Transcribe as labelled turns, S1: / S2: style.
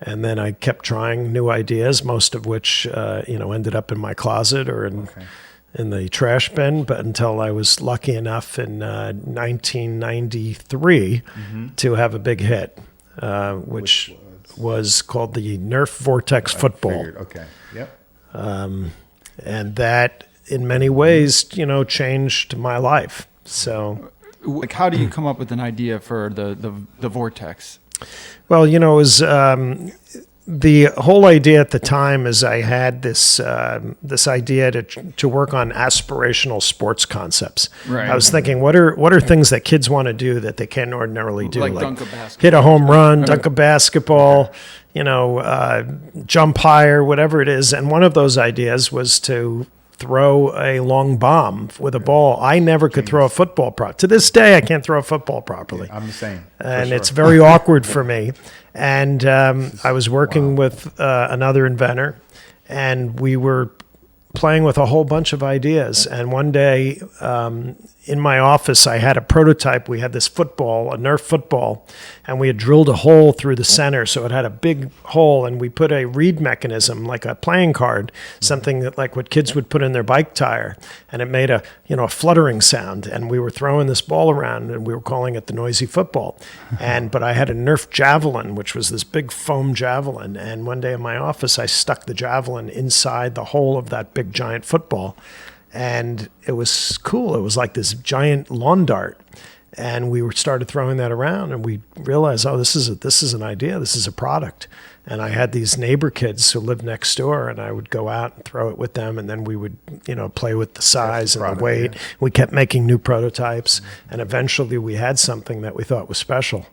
S1: And then I kept trying new ideas, most of which, ended up in my closet or in the trash bin. But until I was lucky enough in 1993 to have a big hit, which was called the Nerf Vortex Football.
S2: Okay. Yep.
S1: And that, in many ways, changed my life. So,
S3: like, how do you come up with an idea for the Vortex?
S1: well, it was the whole idea at the time is I had this idea to work on aspirational sports concepts.
S3: Right.
S1: I was thinking, what are things that kids want to do that they can't ordinarily do?
S3: Like dunk a basketball.
S1: Hit a home run, dunk a basketball, jump higher, whatever it is. And one of those ideas was to throw a long bomb with a ball. I never could throw a football to this day, I can't throw a football properly.
S2: Yeah, I'm the same.
S1: And it's very awkward for me. And I was working with another inventor, and we were playing with a whole bunch of ideas. And one day in my office, I had a prototype. We had this football, a Nerf football, and we had drilled a hole through the center. So it had a big hole, and we put a reed mechanism, like a playing card, something that like what kids would put in their bike tire. And it made a fluttering sound. And we were throwing this ball around, and we were calling it the noisy football. But I had a Nerf javelin, which was this big foam javelin. And one day in my office, I stuck the javelin inside the hole of that big giant football. And it was cool. It was like this giant lawn dart. And we started throwing that around, and we realized, this is an idea. This is a product. And I had these neighbor kids who lived next door, and I would go out and throw it with them, and then we would, play with the size and the weight. Yeah. We kept making new prototypes, and eventually we had something that we thought was special.